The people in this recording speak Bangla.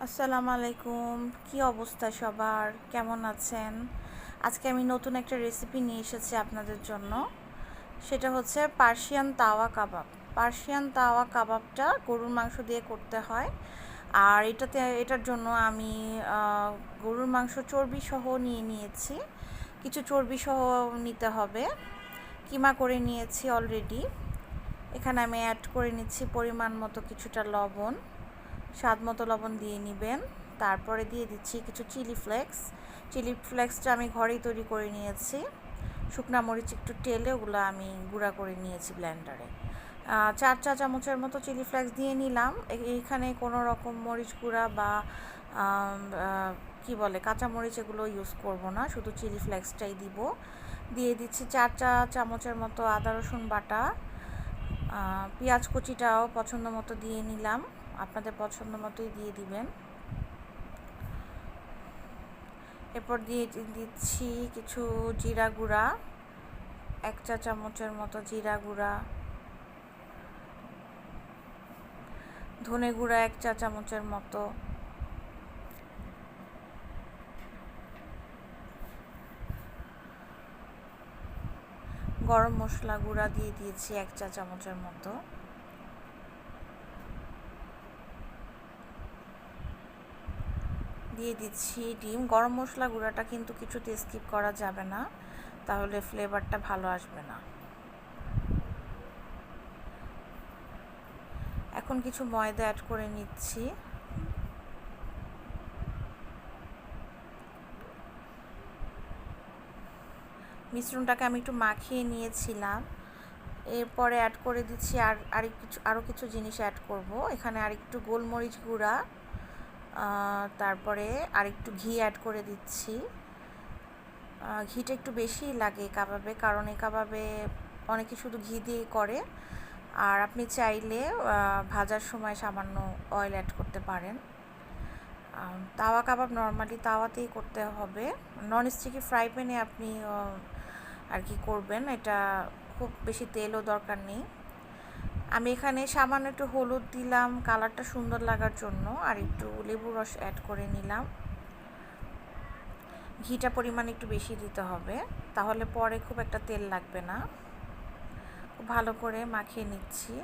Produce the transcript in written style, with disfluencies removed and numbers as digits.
আসসালামু আলাইকুম। কি অবস্থা সবার? কেমন আছেন? আজকে আমি নতুন একটা রেসিপি নিয়ে এসেছি আপনাদের জন্য। সেটা হচ্ছে পার্সিয়ান তাওয়া কাবাব। পার্সিয়ান তাওয়া কাবাবটা গরুর মাংস দিয়ে করতে হয়। আর এটার জন্য আমি গরুর মাংস চর্বি সহ নিয়ে নিয়েছি। কিছু চর্বি সহ নিতে হবে। কিমা করে নিয়েছি অলরেডি। এখানে আমি অ্যাড করে নিচ্ছি পরিমাণ মতো কিছুটা লবণ। স্বাদ মতো লবণ দিয়ে নেবেন। তারপরে দিয়ে দিচ্ছি কিছু চিলি ফ্লেক্সটা আমি ঘরেই তৈরি করে নিয়েছি। শুকনা মরিচ একটু টেলে ওগুলো আমি গুঁড়া করে নিয়েছি ব্লেন্ডারে। 4 চা চামচের মতো চিলি ফ্লেক্স দিয়ে নিলাম। এইখানে কোনো রকম মরিচ গুঁড়া বা কি বলে কাঁচা মরিচ এগুলো ইউজ করব না, শুধু চিলি ফ্লেক্সটাই দিব। দিয়ে দিচ্ছি 4 চা চামচের মতো আদা রসুন বাটা। পেঁয়াজ কুচিটাও পছন্দ মতো দিয়ে নিলাম, আপনাদের পছন্দ মতোই দিয়ে দিবেন। এরপর দিয়ে দিচ্ছি কিছু জিরা গুঁড়া, 1 চা চামচের মতো জিরা গুঁড়া, ধনে গুঁড়া 1 চা চামচের মতো, গরম মশলা গুঁড়া দিয়ে দিয়েছি 1 চা চামচের মতো। দিয়ে দিচ্ছি ডিম। গরম মশলা গুঁড়াটা কিন্তু কিছুতে স্কিপ করা যাবে না, তাহলে ফ্লেভারটা ভালো আসবে না। এখন কিছু ময়দা অ্যাড করে নিচ্ছি। মিশ্রণটাকে আমি একটু মাখিয়ে নিয়েছিলাম। এরপরে অ্যাড করে দিচ্ছি আরও কিছু জিনিস অ্যাড করব। এখানে আরেকটু গোলমরিচ গুঁড়া, তারপরে আরেকটু ঘি অ্যাড করে দিচ্ছি। ঘিটা একটু বেশিই লাগে কাবাবে, কারণ এই কাবাবে অনেকে শুধু ঘি দিয়েই করে। আর আপনি চাইলে ভাজার সময় সামান্য অয়েল অ্যাড করতে পারেন। তাওয়া কাবাব নর্মালি তাওয়াতেই করতে হবে, নন স্টিকি ফ্রাই প্যানে আপনি আর কি করবেন, এটা খুব বেশি তেলও দরকার নেই। আমি এখানে সামান্য একটু হলুদ দিলাম কালারটা সুন্দর লাগার জন্য, আর একটু লেবু রস অ্যাড করে নিলাম। ঘিটা পরিমাণ একটু বেশি দিতে হবে, তাহলে পরে খুব একটা তেল লাগবে না। খুব ভালো করে মাখিয়ে নিচ্ছি।